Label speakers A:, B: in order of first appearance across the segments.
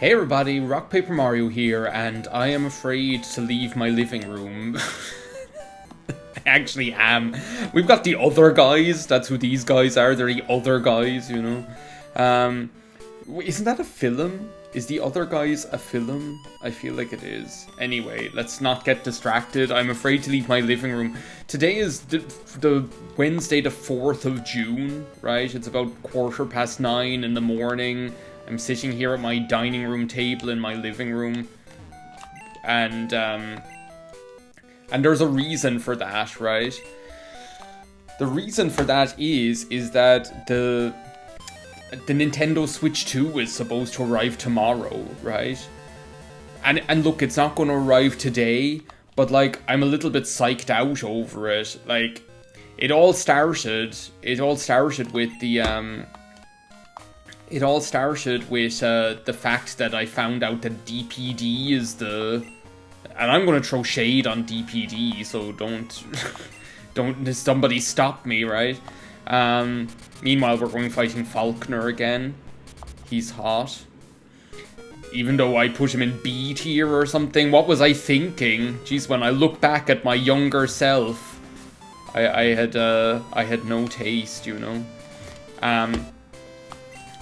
A: Hey everybody, Rock Paper Mario here, and I am afraid to leave my living room. I actually am. We've got the other guys, that's who these guys are, they're the other guys, you know. Isn't that a film? Is the other guys a film? I feel like it is. Anyway, let's not get distracted. I'm afraid to leave my living room. Today is the Wednesday the 4th of June, right? It's about 9:15 in the morning. I'm sitting here at my dining room table in my living room. And there's a reason for that, right? The reason for that is that the Nintendo Switch 2 is supposed to arrive tomorrow, right? And look, it's not going to arrive today, but like I'm a little bit psyched out over it. Like it all started with the the fact that I found out that DPD is the, and I'm going to throw shade on DPD, so don't somebody stop me, right? Meanwhile, we're going fighting Falkner again. He's hot. Even though I put him in B tier or something. What was I thinking? Jeez, when I look back at my younger self, I had no taste, you know.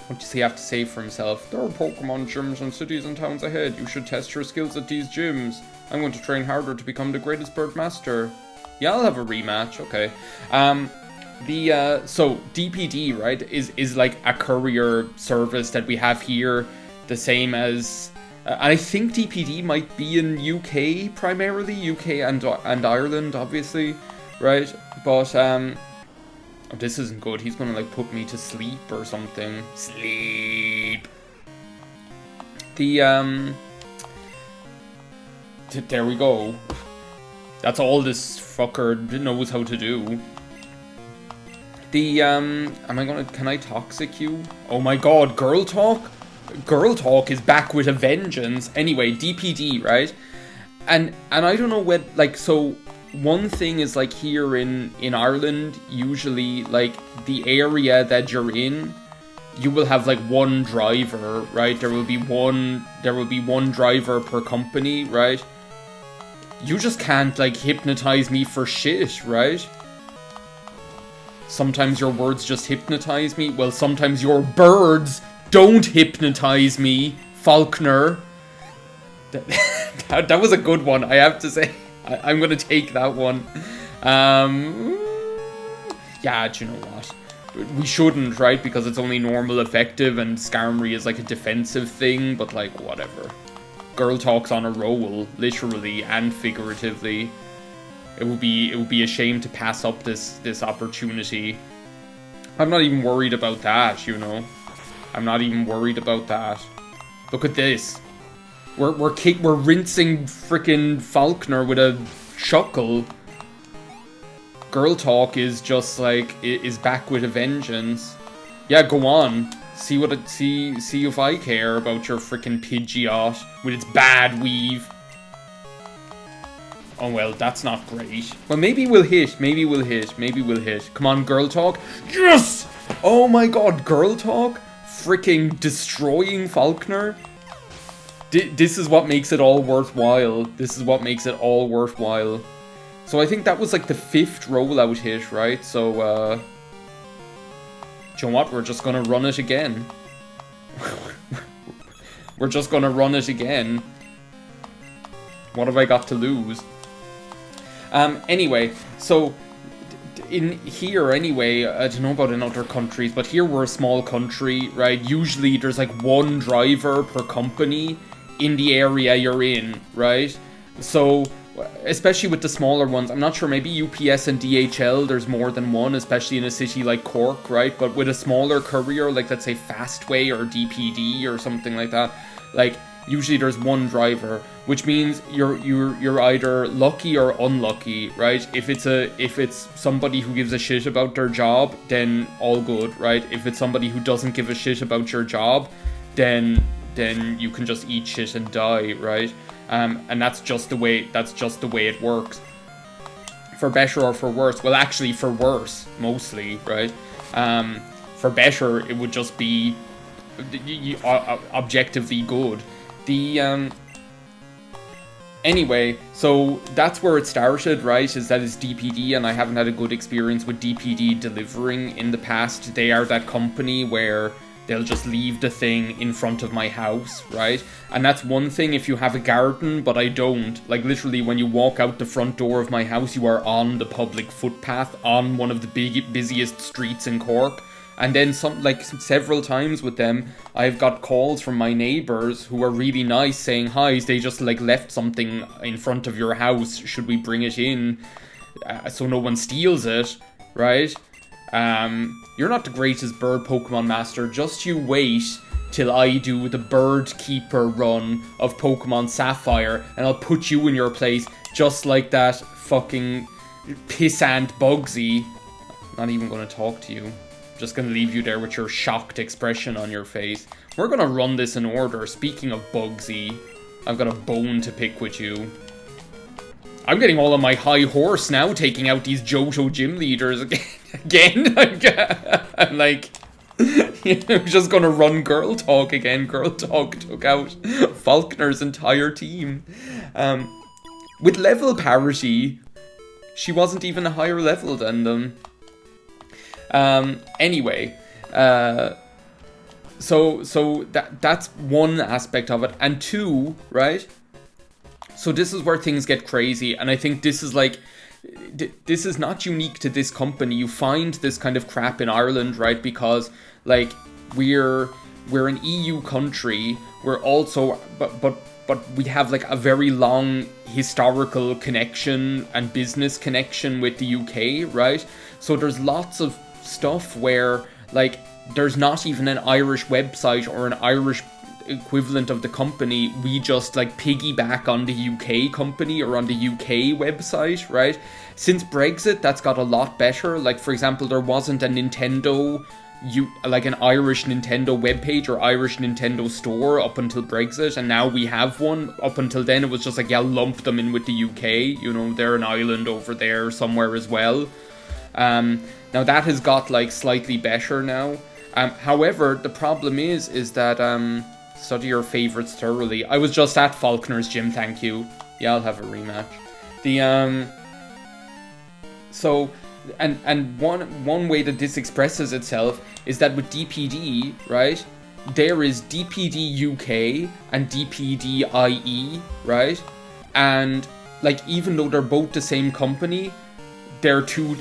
A: What does he have to say for himself? There are Pokemon gyms and cities and towns ahead. You should test your skills at these gyms. I'm going to train harder to become the greatest bird master. Yeah, I'll have a rematch. Okay. So DPD, right, is like a courier service that we have here, the same as I think DPD might be in UK primarily, UK and Ireland, obviously, right? But oh, this isn't good. He's gonna like put me to sleep or something. Sleep. There we go. That's all this fucker knows how to do. Can I toxic you? Oh my god, Girl Talk? Girl Talk is back with a vengeance. Anyway, DPD, right? And I don't know what, like, so one thing is like here in Ireland, usually like the area that you're in, you will have like one driver, right? There will be one driver per company, right? You just can't like hypnotize me for shit, right? Sometimes your words just hypnotize me. Well, sometimes your birds don't hypnotize me, Falkner. That was a good one, I have to say. I'm going to take that one. Yeah, do you know what? We shouldn't, right? Because it's only normal effective and Skarmory is like a defensive thing, but like, whatever. Girl Talk's on a roll, literally and figuratively. It would be a shame to pass up this opportunity. I'm not even worried about that, you know. I'm not even worried about that. Look at this. We're rinsing frickin' Falkner with a chuckle. Girl Talk is just like is back with a vengeance. Yeah, go on. See if I care about your frickin' Pidgeot with its bad weave. Oh well, that's not great. Well, maybe we'll hit. Maybe we'll hit. Come on, Girl Talk. Yes! Oh my god, Girl Talk? Freaking destroying Falkner? This is what makes it all worthwhile. So I think that was like the 5th rollout hit, right? So, do you know what? We're just gonna run it again. What have I got to lose? Anyway, so in here anyway, I don't know about in other countries, but here we're a small country, right? Usually there's like one driver per company in the area you're in, right? So, especially with the smaller ones, I'm not sure, maybe UPS and DHL, there's more than one, especially in a city like Cork, right? But with a smaller courier, like let's say Fastway or DPD or something like that, like usually there's one driver, which means you're either lucky or unlucky, right? If it's somebody who gives a shit about their job, then all good, right? If it's somebody who doesn't give a shit about your job, then you can just eat shit and die, right? And that's just the way it works. For better or for worse. Well, actually, for worse, mostly, right? For better, it would just be objectively good. The Anyway, so that's where it started, right? Is that it's DPD, and I haven't had a good experience with DPD delivering in the past. They are that company where they'll just leave the thing in front of my house, right? And that's one thing if you have a garden, but I don't. Like, literally, when you walk out the front door of my house, you are on the public footpath, on one of the busiest streets in Cork. And then several times with them, I've got calls from my neighbours who are really nice saying, hi, they just left something in front of your house. Should we bring it in so no one steals it, right? You're not the greatest bird Pokemon master. Just you wait till I do the bird keeper run of Pokemon Sapphire, and I'll put you in your place just like that fucking pissant Bugsy. Not even going to talk to you. Just gonna leave you there with your shocked expression on your face. We're gonna run this in order. Speaking of Bugsy, I've got a bone to pick with you. I'm getting all on my high horse now, taking out these Johto gym leaders again. I'm like, I'm just gonna run Girl Talk again. Girl Talk took out Falconer's entire team. With level parity, she wasn't even a higher level than them. Anyway, so that's one aspect of it, and two, right? So this is where things get crazy, and I think this is this is not unique to this company. You find this kind of crap in Ireland, right? Because we're an EU country. We're also, but we have a very long historical connection and business connection with the UK, right? So there's lots of stuff where there's not even an Irish website or an Irish equivalent of the company. We just piggyback on the UK company or on the UK website, right? Since Brexit, that's got a lot better. For example, there wasn't a Nintendo, an Irish Nintendo webpage or Irish Nintendo store up until Brexit, and now we have one. Up until then, it was just lump them in with the UK. They're an island over there somewhere as well. Now that has got slightly better now. However, the problem is that study your favorites thoroughly. I was just at Falconer's gym, thank you. Yeah, I'll have a rematch. So one way that this expresses itself is that with DPD, right? There is DPD UK and DPD IE, right? And even though they're both the same company, they're two.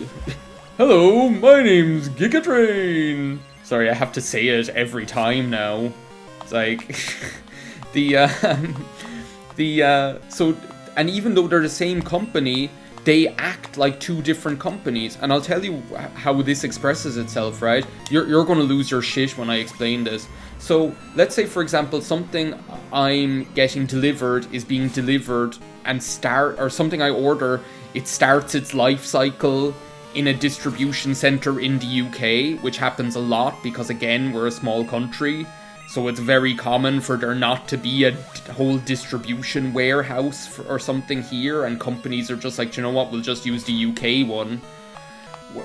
A: Hello, my name's Gigatrain. Sorry, I have to say it every time now. It's so, and even though they're the same company, they act like two different companies. And I'll tell you how this expresses itself, right? You're going to lose your shit when I explain this. So let's say, for example, something I'm getting delivered is being delivered and something I order, it starts its life cycle in a distribution center in the UK, which happens a lot because, again, we're a small country. So it's very common for there not to be a whole distribution warehouse or something here, and companies are just you know what, we'll just use the UK one.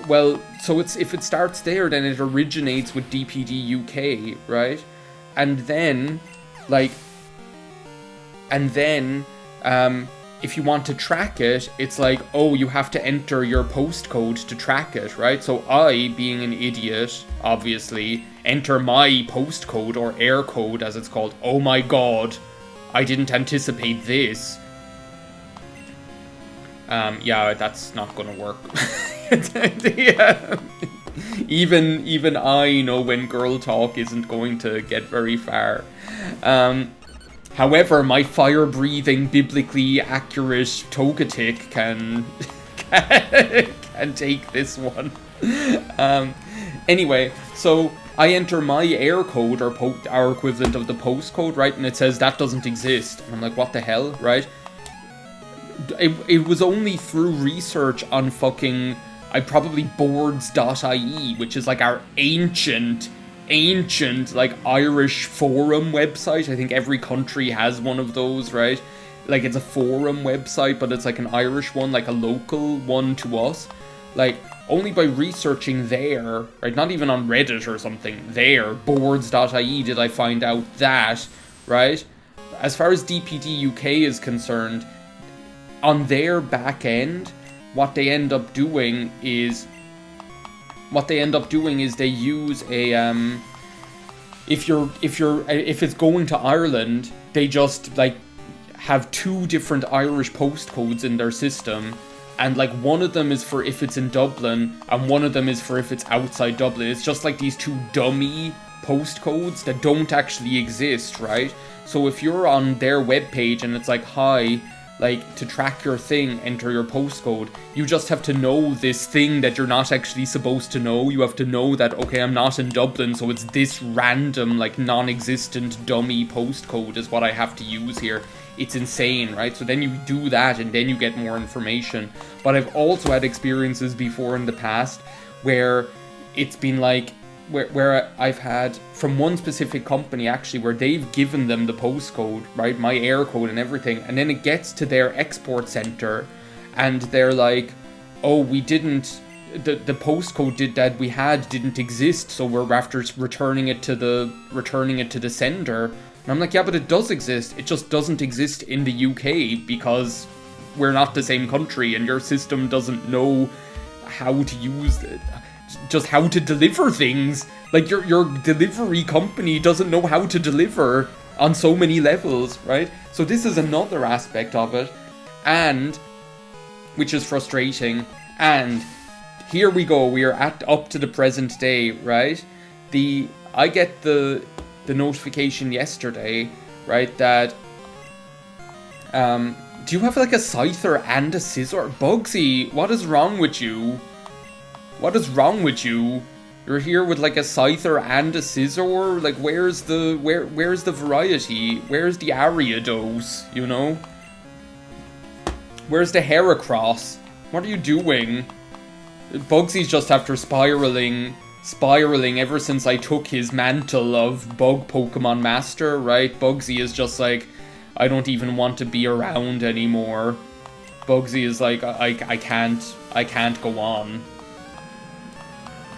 A: Well, so if it starts there, then it originates with DPD UK, right? And then, if you want to track it, it's oh, you have to enter your postcode to track it, right? So I, being an idiot, obviously, enter my postcode or air code, as it's called. Oh my god, I didn't anticipate this. Yeah, that's not gonna work. Yeah. Even I know when Girl Talk isn't going to get very far. However, my fire-breathing, biblically accurate Togetic can take this one. Anyway, so I enter my air code, or our equivalent of the postcode, right? And it says that doesn't exist. And I'm like, what the hell, right? It was only through research on probably boards.ie, which is our ancient Irish forum website. I think every country has one of those, right? It's a forum website, but it's an Irish one, a local one to us. like, only by researching there, right, not even on Reddit or something, there, boards.ie, did I find out that, right, as far as DPD UK is concerned, on their back end, what they end up doing is they use a, if it's going to Ireland, they just, like, have 2 different Irish postcodes in their system, and like one of them is for if it's in Dublin and one of them is for if it's outside Dublin. It's just like these 2 dummy postcodes that don't actually exist, right? So if you're on their webpage and it's like, hi, like, to track your thing, enter your postcode, you just have to know this thing that you're not actually supposed to know. You have to know that, okay, I'm not in Dublin, so it's this random, like, non-existent dummy postcode is what I have to use here. It's insane, right? So then you do that and then you get more information. But I've also had experiences before in the past where it's been like, where I've had from one specific company actually, where they've given them the postcode, right, my air code and everything, and then it gets to their export center and they're like, oh, we didn't, the postcode that we had didn't exist, so we're after returning it to the sender. And I'm like, yeah, but it does exist, it just doesn't exist in the UK because we're not the same country and your system doesn't know how to use it. Just how to deliver things. Like, your delivery company doesn't know how to deliver on so many levels, right? So this is another aspect of it, and which is frustrating. And here we go, we are up to the present day, right? I get the notification yesterday, right, that do you have like a scyther and a scissor? Bugsy, what is wrong with you? What is wrong with you? You're here with like a scyther and a scissor? Like, where's the variety? Where's the Ariados, you know? Where's the Heracross? What are you doing? Bugsy's just after spiraling ever since I took his mantle of Bug Pokemon Master, right? Bugsy is just like, I don't even want to be around anymore. Bugsy is like, I can't go on.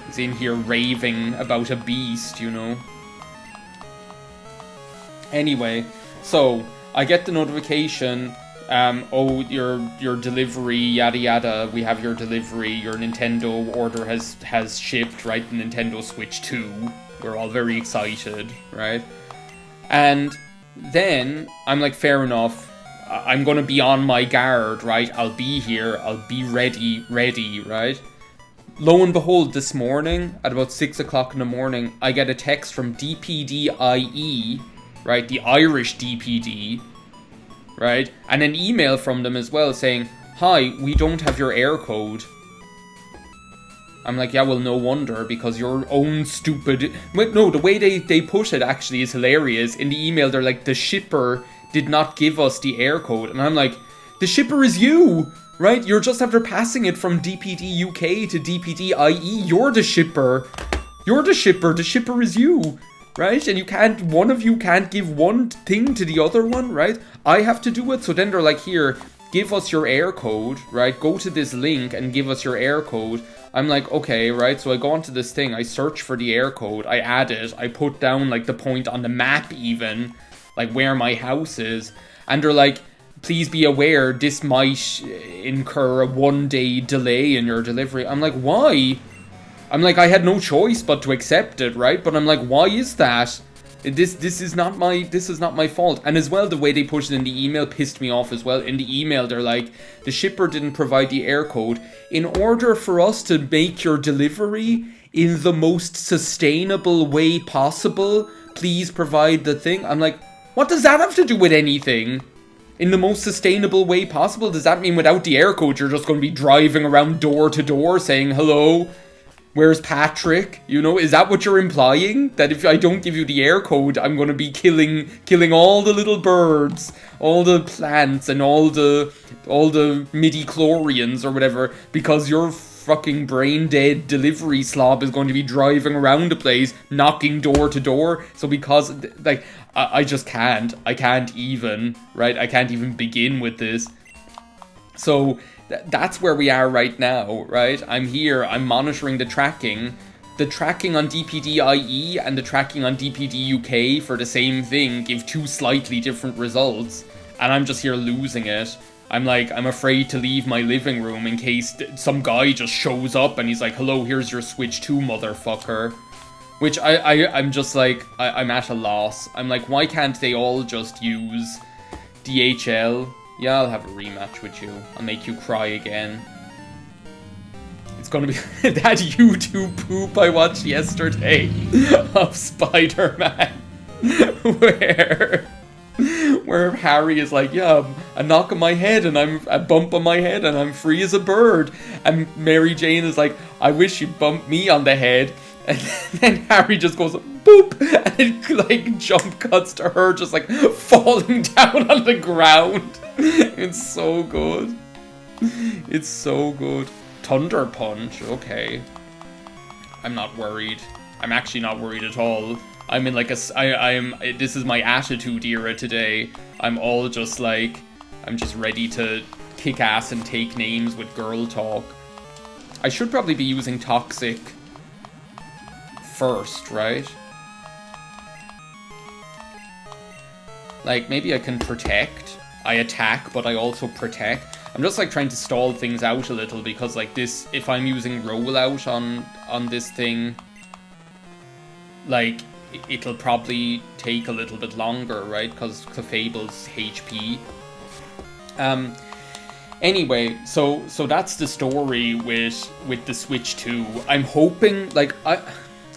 A: He's in here raving about a beast, you know. Anyway, so I get the notification, oh, your delivery, yada yada, we have your delivery, your Nintendo order has shipped, right? The Nintendo Switch 2. We're all very excited, right? And then I'm like, fair enough, I'm gonna be on my guard, right? I'll be here, I'll be ready, right? Lo and behold, this morning, at about 6 o'clock in the morning, I get a text from DPD-IE, right, the Irish DPD, right, and an email from them as well saying, hi, we don't have your air code. I'm like, yeah, well, no wonder, because your own stupid... Wait, no, the way they put it actually is hilarious. In the email, they're like, the shipper did not give us the air code. And I'm like, the shipper is you! Right? You're just after passing it from DPD UK to DPD IE. You're the shipper. You're the shipper. The shipper is you. Right? And one of you can't give one thing to the other one, right? I have to do it. So then they're like, here, give us your air code, right? Go to this link and give us your air code. I'm like, okay, right? So I go onto this thing. I search for the air code. I add it. I put down like the point on the map even, like where my house is. And they're like, please be aware, this might incur a 1-day delay in your delivery. I'm like, why? I'm like, I had no choice but to accept it, right? But I'm like, why is that? This is not my fault. And as well, the way they put it in the email pissed me off as well. In the email, they're like, the shipper didn't provide the air code. In order for us to make your delivery in the most sustainable way possible, please provide the thing. I'm like, what does that have to do with anything? In the most sustainable way possible? Does that mean without the air code, you're just going to be driving around door to door saying, hello, where's Patrick? You know, is that what you're implying? That if I don't give you the air code, I'm going to be killing all the little birds, all the plants, and all the midi-chlorians or whatever, because your fucking brain-dead delivery slob is going to be driving around the place, knocking door to door. So because, like, I just can't. I can't even, right? I can't even begin with this. So that's where we are right now, right? I'm here, I'm monitoring the tracking. The tracking on DPD-IE and the tracking on DPD-UK for the same thing give two slightly different results, and I'm just here losing it. I'm afraid to leave my living room in case some guy just shows up and he's like, hello, here's your Switch 2, motherfucker. Which I'm just like, I'm at a loss. I'm like, why can't they all just use DHL? Yeah, I'll have a rematch with you. I'll make you cry again. It's gonna be that YouTube poop I watched yesterday of Spider-Man, where Harry is like, yeah, a knock on my head and I'm a bump on my head and I'm free as a bird, and Mary Jane is like, I wish you'd bump me on the head, and then Harry just goes boop, and it like jump cuts to her just like falling down on the ground. It's so good. It's so good. Thunder Punch, okay. I'm not worried. I'm actually not worried at all. I'm in like this is my attitude era today. I'm all just like, I'm just ready to kick ass and take names with girl talk. I should probably be using Toxic first, right? Like, maybe I can protect. I attack, but I also protect. I'm just like trying to stall things out a little because like this, if I'm using rollout on this thing, like it'll probably take a little bit longer, right? Because Clefable's HP. Anyway, so that's the story with the Switch 2. I'm hoping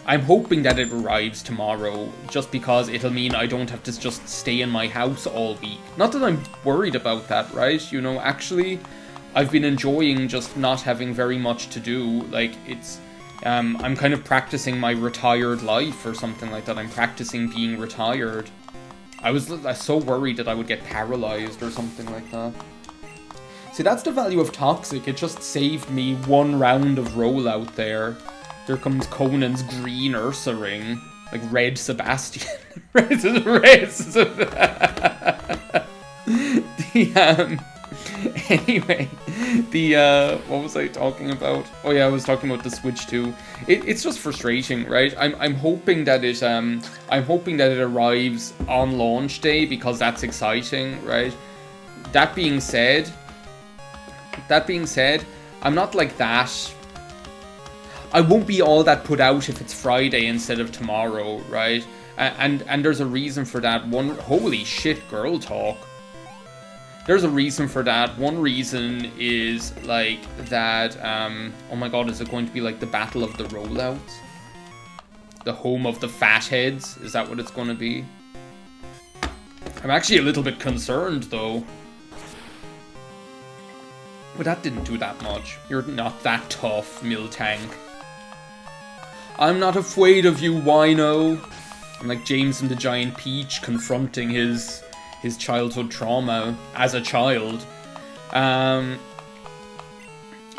A: I'm hoping that it arrives tomorrow, just because it'll mean I don't have to just stay in my house all week. Not that I'm worried about that, right? You know, actually, I've been enjoying just not having very much to do. Like, it's, I'm kind of practicing my retired life or something like that. I'm practicing being retired. I was so worried that I would get paralyzed or something like that. See, that's the value of Toxic. It just saved me one round of rollout there. There comes Conan's green Ursa ring. Like Red Sebastian. Anyway, what was I talking about? Oh yeah, I was talking about the Switch 2. It's just frustrating, right? I'm hoping that it arrives on launch day because that's exciting, right? That being said, I'm not like that. I won't be all that put out if it's Friday instead of tomorrow, right? And there's a reason for that. Holy shit, girl talk. There's a reason for that. One reason is like that, oh my god, is it going to be like the Battle of the Rollouts? The home of the fatheads? Is that what it's going to be? I'm actually a little bit concerned though. But that didn't do that much. You're not that tough, Miltank. I'm not afraid of you, wino. I'm like James and the Giant Peach confronting his childhood trauma as a child.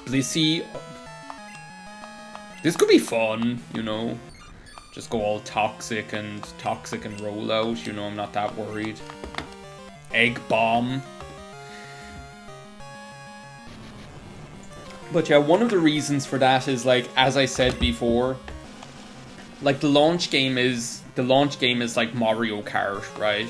A: Blissey. This could be fun, you know. Just go all toxic and roll out, you know, I'm not that worried. Egg bomb. But yeah, one of the reasons for that is like, as I said before, like the launch game is like Mario Kart, right?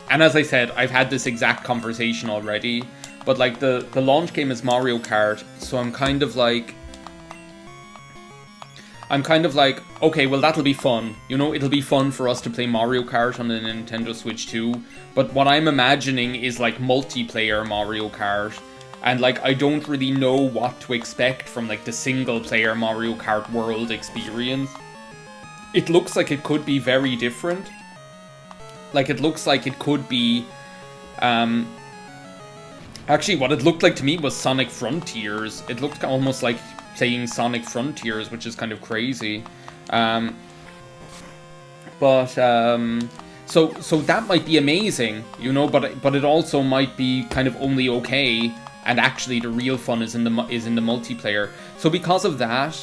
A: And as I said, I've had this exact conversation already, but like the launch game is Mario Kart, so I'm kind of like, okay, well that'll be fun. You know, it'll be fun for us to play Mario Kart on the Nintendo Switch 2, but what I'm imagining is like multiplayer Mario Kart. And like, I don't really know what to expect from like the single player Mario Kart World experience. It looks like it could be very different. Like, it looks like it could be, actually what it looked like to me was Sonic Frontiers. It looked almost like playing Sonic Frontiers, which is kind of crazy. So that might be amazing, you know, but it also might be kind of only okay. And actually, the real fun is in the multiplayer. So because of that,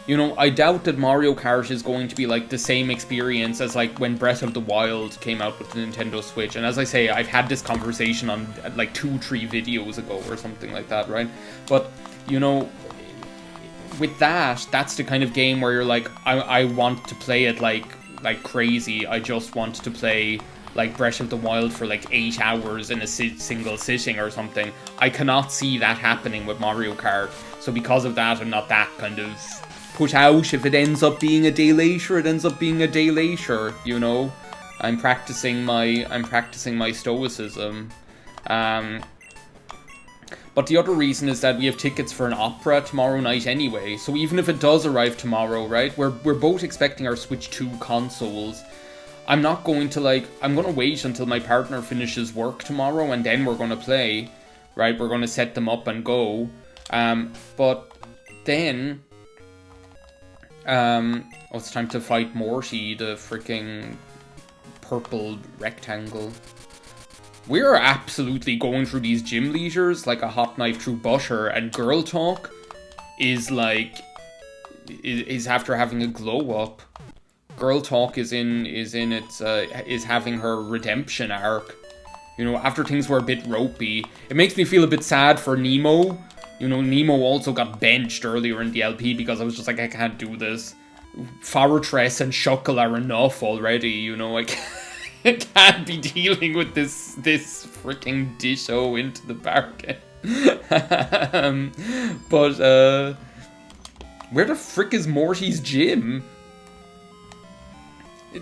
A: You know, I doubt that Mario Kart is going to be like the same experience as like when Breath of the Wild came out with the Nintendo Switch. And as I say, I've had this conversation on like 2-3 videos ago or something like that, right? But, you know, with that, that's the kind of game where you're like, I want to play it like crazy. I just want to play like Breath of the Wild for like 8 hours in a single sitting or something. I cannot see that happening with Mario Kart. So because of that, I'm not that kind of put out. If it ends up being a day later, it ends up being a day later, you know. I'm practicing my stoicism. But the other reason is that we have tickets for an opera tomorrow night anyway. So even if it does arrive tomorrow, right, we're both expecting our Switch 2 consoles. I'm not going to like, I'm going to wait until my partner finishes work tomorrow and then we're going to play, right? We're going to set them up and go. But then, it's time to fight Morty, the freaking purple rectangle. We're absolutely going through these gym leisures like a hot knife through butter, and Girl Talk is like, is after having a glow up. Girl Talk is having her redemption arc. You know, after things were a bit ropey. It makes me feel a bit sad for Nemo. You know, Nemo also got benched earlier in the LP because I was just like, I can't do this. Fortress and Shuckle are enough already, you know, I can't be dealing with this freaking Ditto into the bargain. But, where the frick is Morty's gym?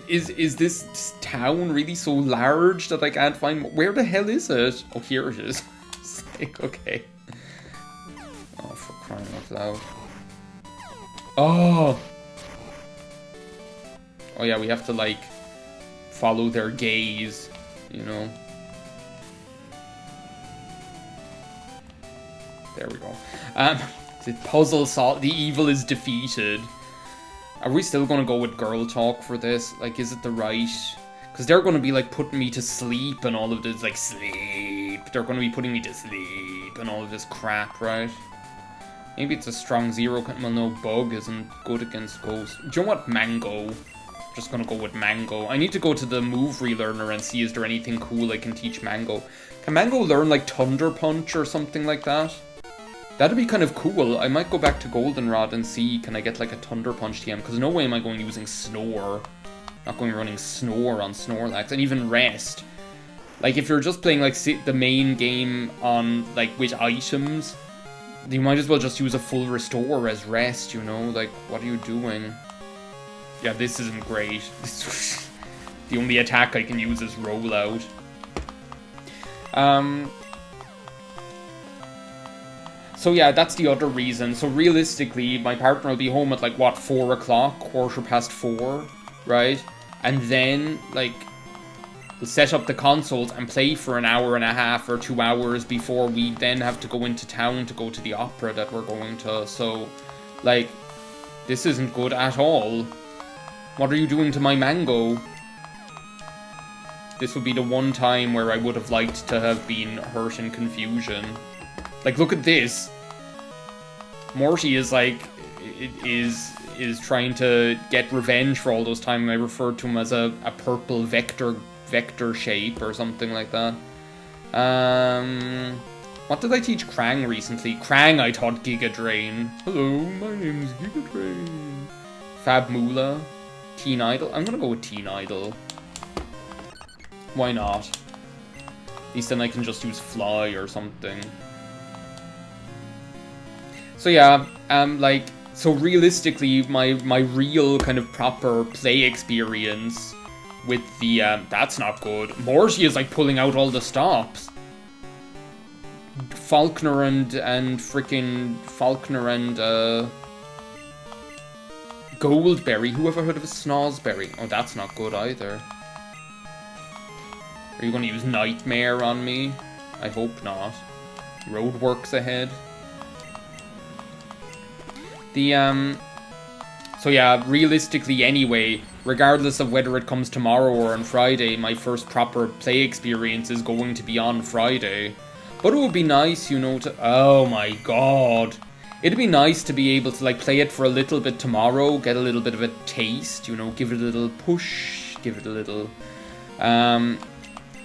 A: Is this town really so large that I can't find... Where the hell is it? Oh, here it is. Okay. Oh, for crying out loud. Oh! Oh yeah, we have to, like, follow their gaze, you know? There we go. The puzzle solved. The evil is defeated. Are we still gonna go with Girl Talk for this? Like, is it the right... Because they're gonna be, like, putting me to sleep and all of this, like, sleep. They're gonna be putting me to sleep and all of this crap, right? Maybe it's a strong zero... Well, no, Bug isn't good against Ghost. Do you know what? Mango. Just gonna go with Mango. I need to go to the move relearner and see is there anything cool I can teach Mango. Can Mango learn, like, Thunder Punch or something like that? That'd be kind of cool. I might go back to Goldenrod and see, can I get like a Thunder Punch TM? Because no way am I going using Snore. Not going running Snore on Snorlax. And even Rest. Like, if you're just playing like the main game on like with items, you might as well just use a full restore as Rest, you know? Like, what are you doing? Yeah, this isn't great. The only attack I can use is Rollout. So yeah, that's the other reason. So realistically, my partner will be home at like, what, 4 o'clock? 4:15, right? And then, like, we'll set up the consoles and play for an hour and a half or 2 hours before we then have to go into town to go to the opera that we're going to. So, like, this isn't good at all. What are you doing to my Mango? This would be the one time where I would have liked to have been hurt in confusion. Like, look at this. Morty is like, is trying to get revenge for all those times I referred to him as a purple vector shape or something like that. What did I teach Krang recently? Krang I taught Giga Drain. Hello, my name is Giga Drain. Fab Moolah. Teen Idol. I'm gonna go with Teen Idol. Why not? At least then I can just use Fly or something. So yeah, like, so realistically, my real kind of proper play experience with the, that's not good. Morty is like pulling out all the stops. Falkner and Goldberry. Who ever heard of a Snozzberry? Oh, that's not good either. Are you going to use Nightmare on me? I hope not. Roadworks ahead. So yeah, realistically anyway, regardless of whether it comes tomorrow or on Friday, my first proper play experience is going to be on Friday. But it would be nice, you know, to... Oh my god. It'd be nice to be able to like play it for a little bit tomorrow, get a little bit of a taste, you know, give it a little push, give it a little,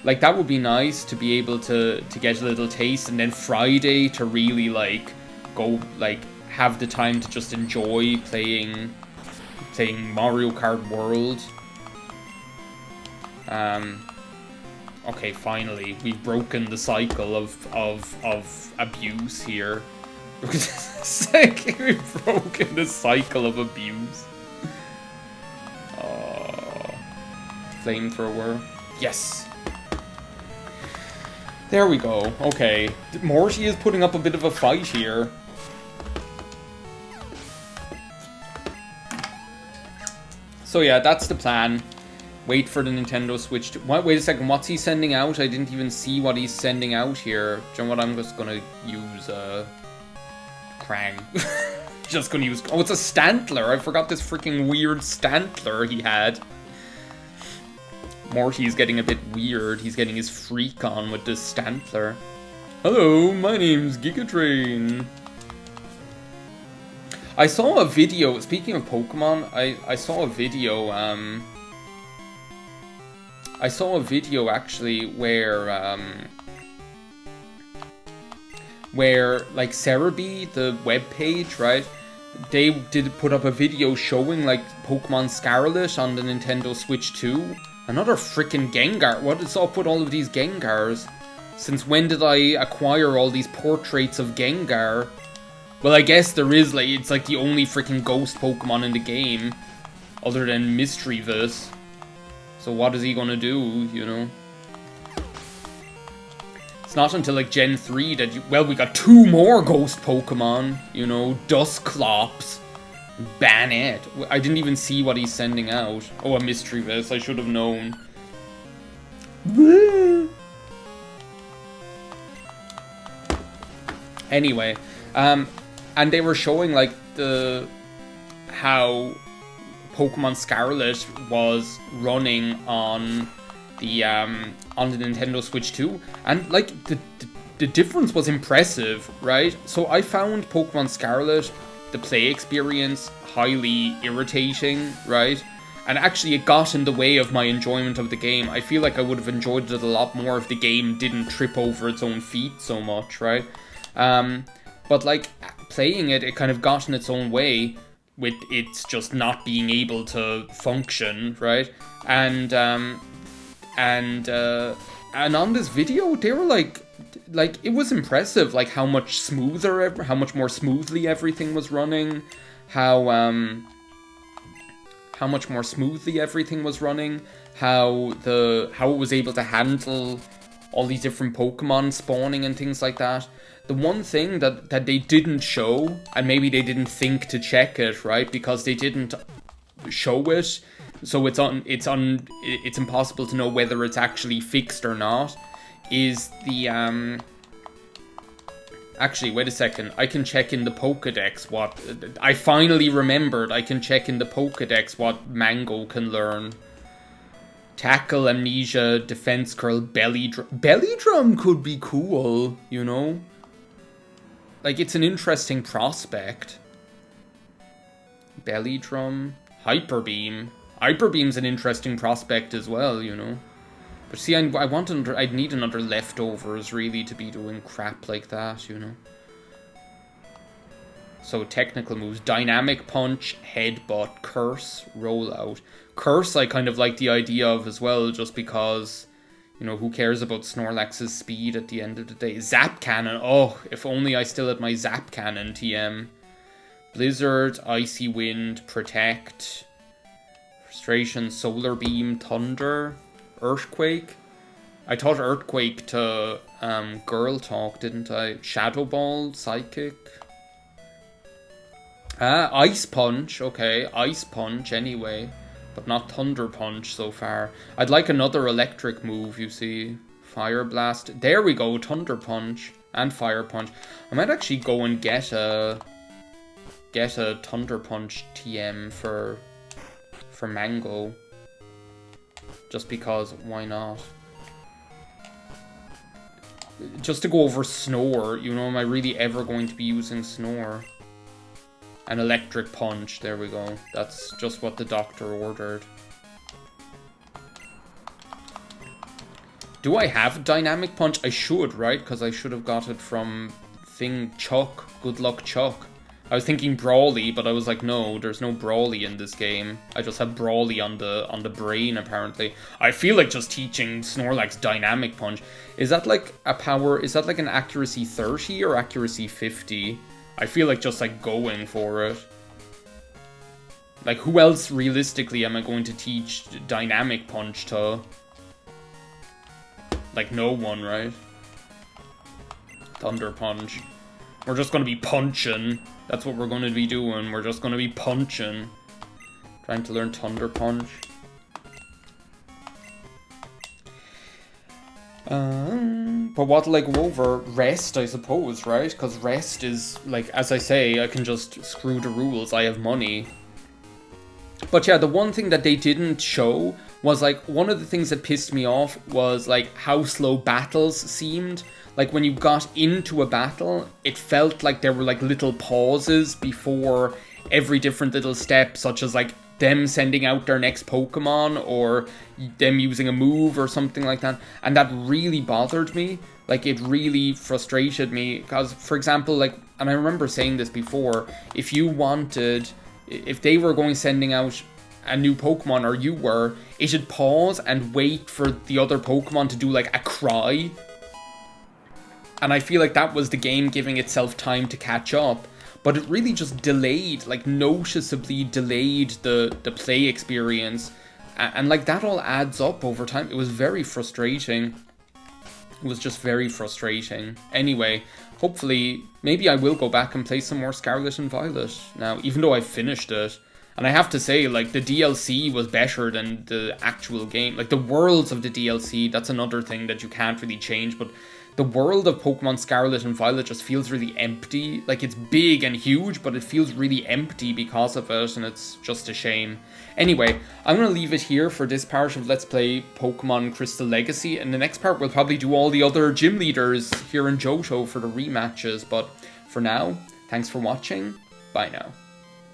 A: like that would be nice to be able to get a little taste, and then Friday to really like go like have the time to just enjoy playing Mario Kart World. Okay, finally we've broken the cycle of abuse here. We've broken the cycle of abuse. Flamethrower. Yes. There we go. Okay. Morty is putting up a bit of a fight here. So yeah, that's the plan. Wait for the Nintendo Switch to... Wait a second, what's he sending out? I didn't even see what he's sending out here. Do you know what? I'm just gonna use, Krang. Just gonna use... Oh, it's a Stantler! I forgot this freaking weird Stantler he had. Morty's getting a bit weird. He's getting his freak on with this Stantler. Hello, my name's Gigatrain. I saw a video, speaking of Pokemon, I saw a video, actually where like Cerebi, the webpage, right? They did put up a video showing like Pokemon Scarlet on the Nintendo Switch 2. Another freaking Gengar. What is up with all of these Gengars? Since when did I acquire all these portraits of Gengar? Well, I guess there is, like, it's like the only freaking ghost Pokemon in the game, other than Misdreavus. So what is he gonna do, you know? It's not until, like, Gen 3 that you... Well, we got 2 more ghost Pokemon, you know, Dusclops, Banette. I didn't even see what he's sending out. Oh, a Misdreavus, I should have known. Anyway, and they were showing like how Pokemon Scarlet was running on the Nintendo Switch 2, and like the difference was impressive, right? So I found Pokemon Scarlet, the play experience, highly irritating, right? And actually it got in the way of my enjoyment of the game. I feel like I would have enjoyed it a lot more if the game didn't trip over its own feet so much, right? But like playing it kind of got in its own way with its just not being able to function, right? And on this video, they were like it was impressive, like how much more smoothly everything was running, how much more smoothly everything was running, how it was able to handle all these different Pokemon spawning and things like that. The one thing that they didn't show, and maybe they didn't think to check it, right? Because they didn't show it, so it's impossible to know whether it's actually fixed or not, is the actually, wait a second. I can check in the Pokédex what... I finally remembered I can check in the Pokédex what Mango can learn. Tackle, Amnesia, Defense Curl, Belly Drum. Belly Drum could be cool, you know? Like, it's an interesting prospect. Belly Drum. Hyper Beam. Hyper Beam's an interesting prospect as well, you know? But see, I'd need another Leftovers, really, to be doing crap like that, you know? So, technical moves. Dynamic Punch, Headbutt, Curse, Rollout. Curse, I kind of like the idea of as well, just because, you know, who cares about Snorlax's speed at the end of the day? Zap Cannon. Oh, if only I still had my Zap Cannon TM. Blizzard, Icy Wind, Protect, Frustration, Solar Beam, Thunder, Earthquake. I taught Earthquake to Girl Talk, didn't I? Shadow Ball, Psychic. Ice Punch. Okay, Ice Punch anyway. But not Thunder Punch so far. I'd like another electric move, you see. Fire Blast. There we go, Thunder Punch and Fire Punch. I might actually go and get a Thunder Punch TM for Mango. Just because, why not? Just to go over Snore, you know, am I really ever going to be using Snore? An electric punch, there we go. That's just what the doctor ordered. Do I have dynamic punch? I should, right? Because I should have got it from Chuck. Good luck, Chuck. I was thinking Brawly, but I was like, no, there's no Brawly in this game. I just have Brawly on the brain, apparently. I feel like just teaching Snorlax dynamic punch. Is that like a power? Is that like an accuracy 30 or accuracy 50? I feel like just like going for it. Like, who else realistically am I going to teach dynamic punch to? Like, no one, right? Thunder punch. We're just gonna be punching. That's what we're gonna be doing. We're just gonna be punching. Trying to learn Thunder Punch. But what'll I go over? Rest, I suppose, right? Because rest is, like, as I say, I can just screw the rules. I have money. But yeah, the one thing that they didn't show was, like, one of the things that pissed me off was, like, how slow battles seemed. Like, when you got into a battle, it felt like there were, like, little pauses before every different little step, such as, like, them sending out their next Pokemon, or them using a move, or something like that. And that really bothered me. Like, it really frustrated me. Because, for example, like, and I remember saying this before, if they were sending out a new Pokemon, or you were, it should pause and wait for the other Pokemon to do, like, a cry. And I feel like that was the game giving itself time to catch up. But it really just delayed, like, noticeably delayed the play experience. And, like, that all adds up over time. It was very frustrating. It was just very frustrating. Anyway, hopefully, maybe I will go back and play some more Scarlet and Violet now, even though I finished it. And I have to say, like, the DLC was better than the actual game. Like, the worlds of the DLC, that's another thing that you can't really change, but the world of Pokemon Scarlet and Violet just feels really empty. Like, it's big and huge, but it feels really empty because of it, and it's just a shame. Anyway, I'm going to leave it here for this part of Let's Play Pokemon Crystal Legacy, and the next part we'll probably do all the other gym leaders here in Johto for the rematches, but for now, thanks for watching, bye now.